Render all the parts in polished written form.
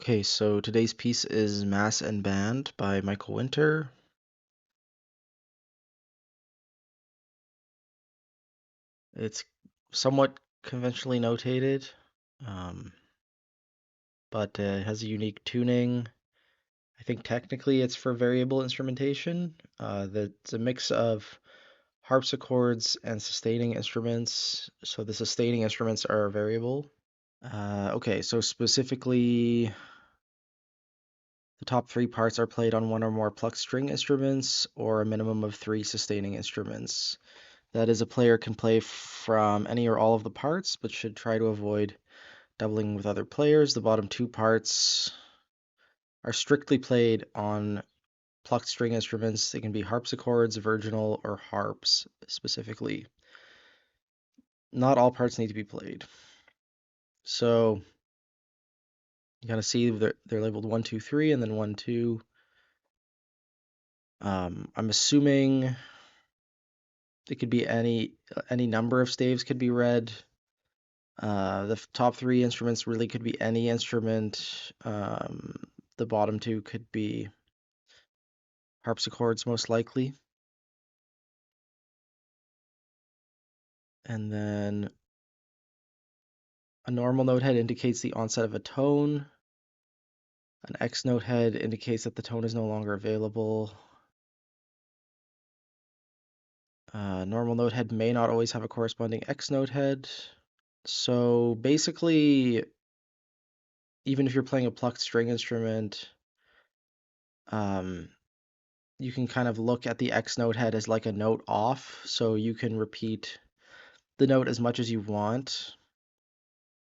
Okay, so today's piece is Mass and Band by Michael Winter. It's somewhat conventionally notated, um, but it has a unique tuning. I think technically it's for variable instrumentation. That's a mix of harpsichords and sustaining instruments. So the sustaining instruments are variable. Okay, so specifically, the top three parts are played on one or more plucked string instruments or a minimum of three sustaining instruments. That is, a player can play from any or all of the parts, but should try to avoid doubling with other players. The bottom two parts are strictly played on plucked string instruments. They can be harpsichords, virginal, or harps specifically. Not all parts need to be played. So you gotta see they're labeled 1, 2, 3, and then 1, 2. I'm assuming it could be any number of staves could be read. The top three instruments really could be any instrument. The bottom two could be harpsichords, most likely. And then a normal note head indicates the onset of a tone. An X note head indicates that the tone is no longer available. Normal note head may not always have a corresponding X note head. So basically, even if you're playing a plucked string instrument, you can kind of look at the X note head as like a note off, so you can repeat the note as much as you want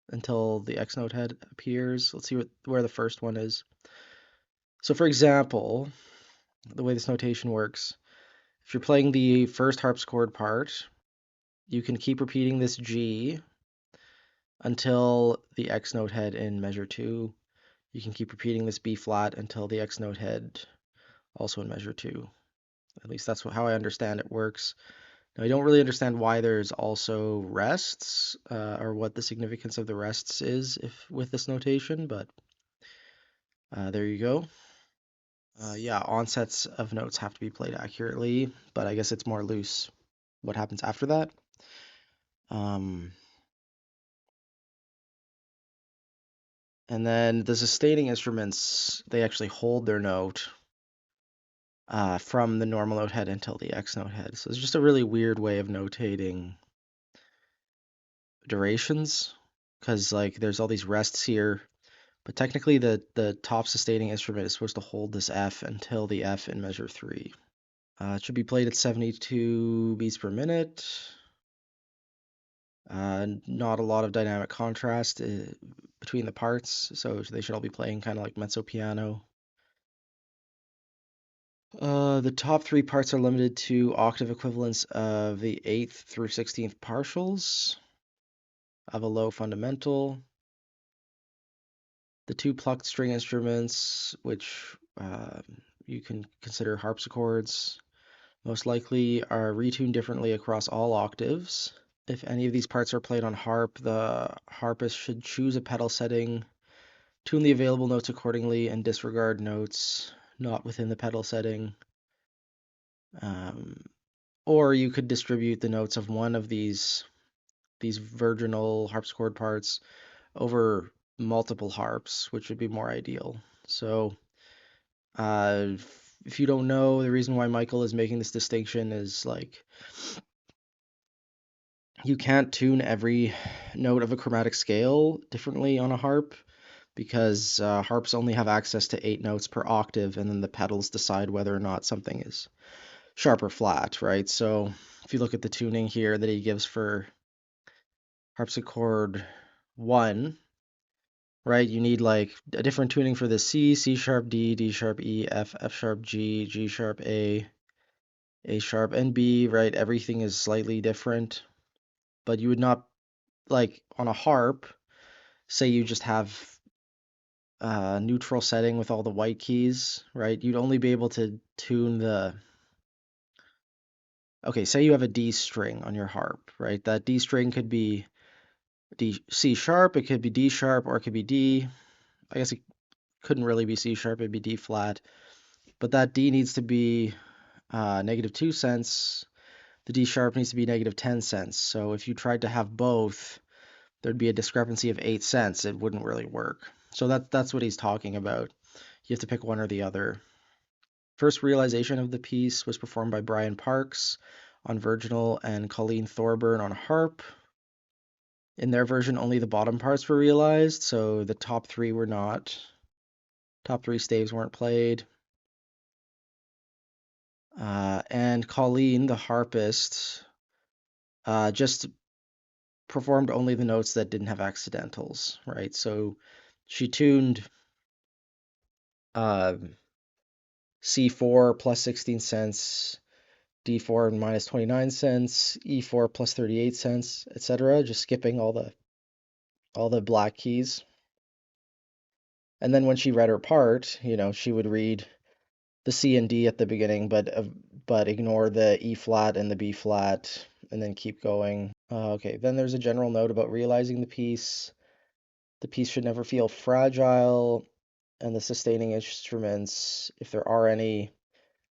until the X note head appears. Let's see where the first one is. So for example, the way this notation works, if you're playing the first harpsichord part, you can keep repeating this G until the X note head in measure 2. You can keep repeating this B flat until the X note head also in measure 2. At least that's how I understand it works. Now, I don't really understand why there's also rests, or what the significance of the rests is with this notation, but there you go. Yeah, onsets of notes have to be played accurately, but I guess it's more loose what happens after that. And then the sustaining instruments, they actually hold their note from the normal note head until the X note head. So it's just a really weird way of notating durations, because like there's all these rests here, but technically the top sustaining instrument is supposed to hold this F until the F in measure 3. It should be played at 72 beats per minute. Not a lot of dynamic contrast between the parts, so they should all be playing kind of like mezzo piano. The top three parts are limited to octave equivalents of the 8th through 16th partials of a low fundamental. The two plucked string instruments, which you can consider harpsichords, most likely are retuned differently across all octaves. If any of these parts are played on harp, the harpist should choose a pedal setting, tune the available notes accordingly, and disregard notes not within the pedal setting. Or you could distribute the notes of one of these virginal harpsichord parts over multiple harps, which would be more ideal. So if you don't know, the reason why Michael is making this distinction is like you can't tune every note of a chromatic scale differently on a harp, because harps only have access to 8 notes per octave, and then the pedals decide whether or not something is sharp or flat, right? So if you look at the tuning here that he gives for harpsichord 1, right, you need like a different tuning for the C, C sharp, D, D sharp, E, F, F sharp, G, G sharp, A sharp, and B, right? Everything is slightly different, but you would not, like on a harp, say you just have a neutral setting with all the white keys, right? You'd only be able to tune okay, say you have a D string on your harp, right? That D string could be C sharp, it could be D sharp, or it could be D. I guess couldn't really be C sharp, it'd be D flat. But that D needs to be -2 cents. The D sharp needs to be -10 cents. So if you tried to have both, there'd be a discrepancy of 8 cents. It wouldn't really work. So that's what he's talking about. You have to pick one or the other. First realization of the piece was performed by Brian Parks on virginal and Colleen Thorburn on harp. In their version, only the bottom parts were realized, so the top three were not. Top three staves weren't played. And Colleen, the harpist, just performed only the notes that didn't have accidentals, right? So she tuned uh, C4 plus 16 cents, D4 minus 29 cents, E4 plus 38 cents, etc., just skipping all the black keys. And then when she read her part, she would read the C and D at the beginning, but ignore the E flat and the B flat, and then keep going. Okay, then there's a general note about realizing the piece. The piece should never feel fragile, and the sustaining instruments, if there are any,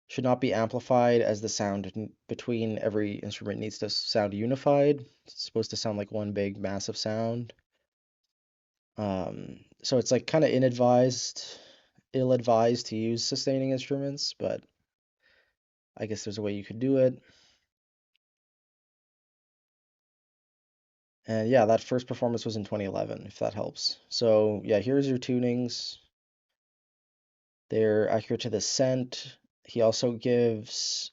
should not be amplified, as the sound between every instrument needs to sound unified. It's supposed to sound like one big massive sound. So it's like kind of ill-advised to use sustaining instruments, but I guess there's a way you could do it. And yeah, that first performance was in 2011, if that helps. So yeah, here's your tunings. They're accurate to the cent. He also gives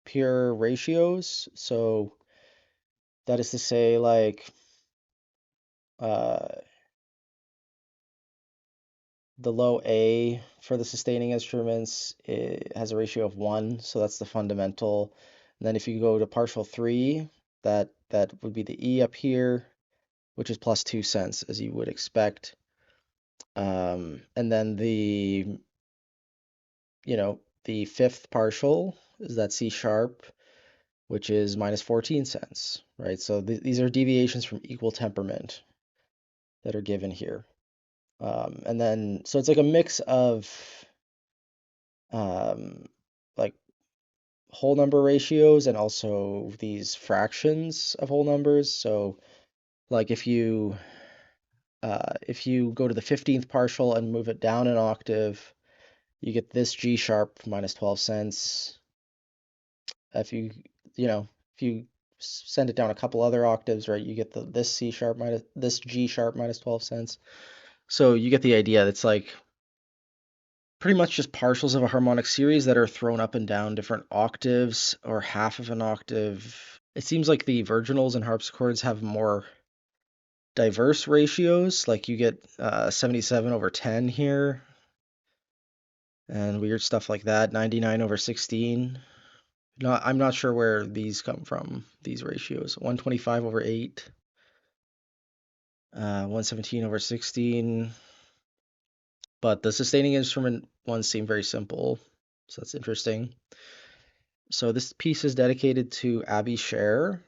pure ratios. So that is to say, like, uh, the low A for the sustaining instruments, it has a ratio of 1, so that's the fundamental. And then if you go to partial 3, that would be the E up here, which is plus 2 cents, as you would expect. And then the fifth partial is that C sharp, which is minus 14 cents, right? So these are deviations from equal temperament that are given here. And then, so it's like a mix of um, like whole number ratios and also these fractions of whole numbers. So like if you go to the 15th partial and move it down an octave, you get this G sharp minus 12 cents. If you send it down a couple other octaves, right, you get this G sharp minus 12 cents. So you get the idea. It's like pretty much just partials of a harmonic series that are thrown up and down different octaves or half of an octave. It seems like the virginals and harpsichords have more diverse ratios. Like you get 77/10 here and weird stuff like that. 99/16. I'm not sure where these come from, these ratios. 125/8. 117/16. But the sustaining instrument ones seem very simple. So that's interesting. So this piece is dedicated to Abby Sher.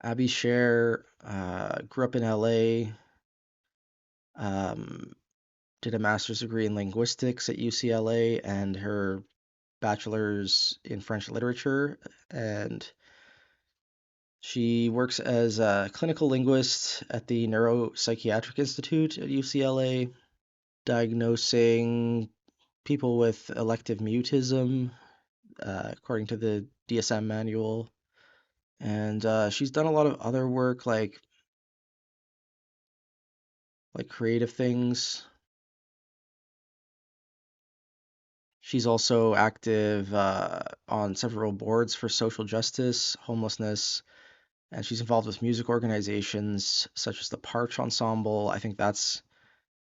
Abby Sher grew up in LA, did a master's degree in linguistics at UCLA and her bachelor's in French literature. And she works as a clinical linguist at the Neuropsychiatric Institute at UCLA, diagnosing people with elective mutism, according to the DSM manual. And she's done a lot of other work, like creative things. She's also active on several boards for social justice, homelessness, and she's involved with music organizations such as the Parch Ensemble. I think that's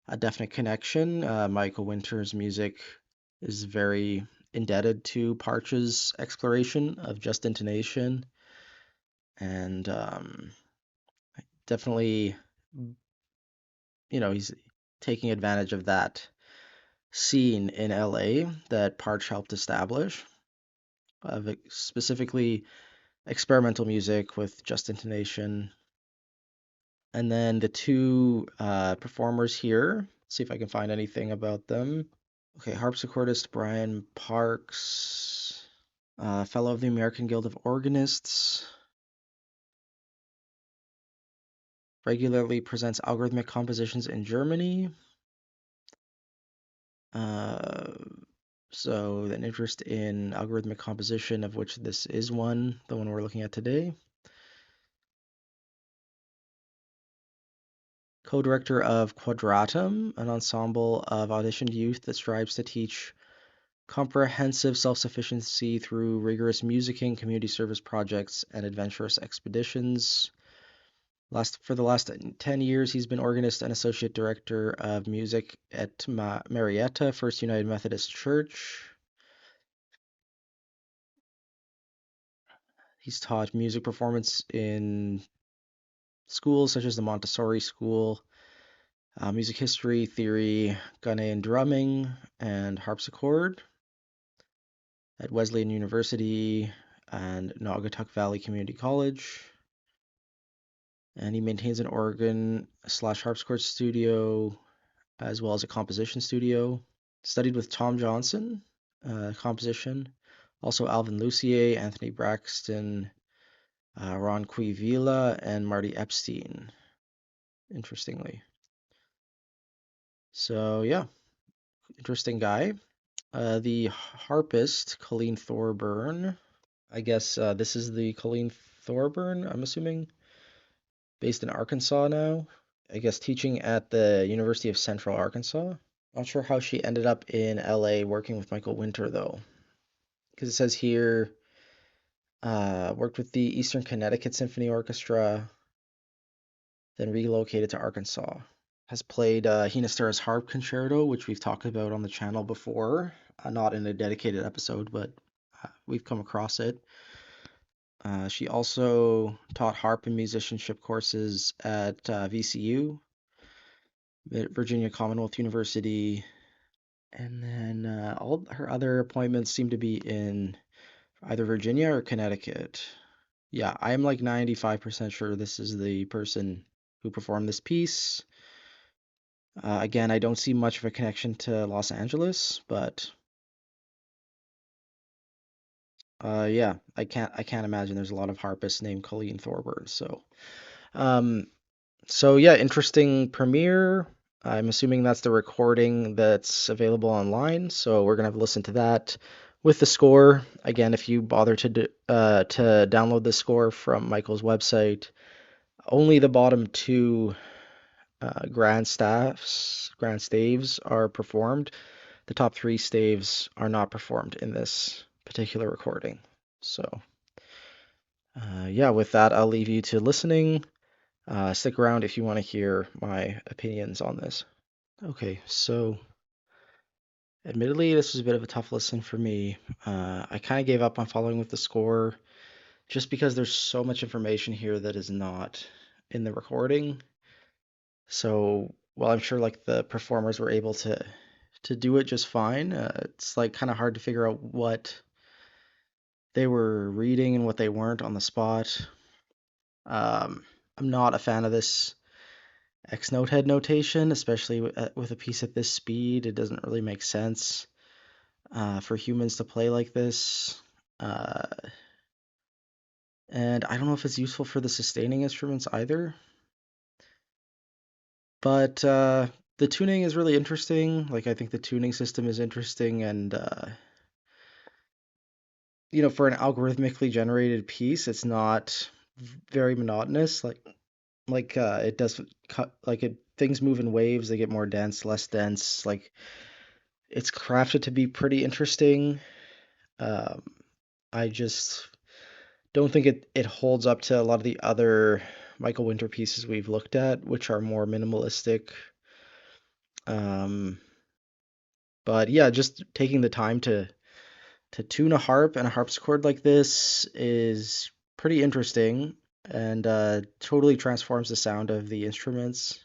a definite connection. Michael Winter's music is very indebted to Parch's exploration of just intonation, and definitely, he's taking advantage of that scene in LA that Parch helped establish, of specifically experimental music with just intonation. And then the two performers here, see if I can find anything about them. Okay, harpsichordist Brian Parks, fellow of the American Guild of Organists, regularly presents algorithmic compositions in Germany. Uh, so an interest in algorithmic composition, of which this is one, the one we're looking at today. Co-director of Quadratum, an ensemble of auditioned youth that strives to teach comprehensive self-sufficiency through rigorous musicking, community service projects, and adventurous expeditions. For the last 10 years, he's been organist and associate director of music at Marietta First United Methodist Church. He's taught music performance in schools such as the Montessori School, music history, theory, Ghanaian drumming, and harpsichord at Wesleyan University and Naugatuck Valley Community College. And he maintains an organ slash harpsichord studio as well as a composition studio. Studied with Tom Johnson, composition. Also Alvin Lucier, Anthony Braxton, Ron Quivila, and Marty Epstein, interestingly. So yeah, interesting guy. The harpist, Colleen Thorburn. I guess this is the Colleen Thorburn, I'm assuming, based in Arkansas now. I guess teaching at the University of Central Arkansas. Not sure how she ended up in LA working with Michael Winter though, because it says here worked with the Eastern Connecticut Symphony Orchestra, then relocated to Arkansas. Has played Hina Starr's harp concerto, which we've talked about on the channel before, not in a dedicated episode, but we've come across it. She also taught harp and musicianship courses at VCU, Virginia Commonwealth University, and then all her other appointments seem to be in either Virginia or Connecticut. Yeah, I'm like 95% sure this is the person who performed this piece. Again, I don't see much of a connection to Los Angeles, but yeah, I can't imagine there's a lot of harpists named Colleen Thorburn. Um, so yeah, interesting premiere. I'm assuming that's the recording that's available online, so we're gonna have to listen to that with the score. Again, if you bother to download the score from Michael's website, only the bottom two grand staves are performed. The top three staves are not performed in this particular recording. So yeah, with that, I'll leave you to listening. Stick around if you want to hear my opinions on this. Okay, so admittedly, this was a bit of a tough listen for me. I kind of gave up on following with the score just because there's so much information here that is not in the recording. So while I'm sure like the performers were able to do it just fine, it's like kind of hard to figure out what they were reading and what they weren't on the spot. I'm not a fan of this X note head notation, especially with a piece at this speed. It doesn't really make sense for humans to play like this. Uh, and I don't know if it's useful for the sustaining instruments either. But the tuning is really interesting. Like, I think the tuning system is interesting, and for an algorithmically generated piece, it's not very monotonous. It does cut like it things move in waves. They get more dense, less dense. Like it's crafted to be pretty interesting. Um, I just don't think it holds up to a lot of the other Michael Winter pieces we've looked at, which are more minimalistic. Um, but yeah, just taking the time to tune a harp and a harpsichord like this is pretty interesting and totally transforms the sound of the instruments.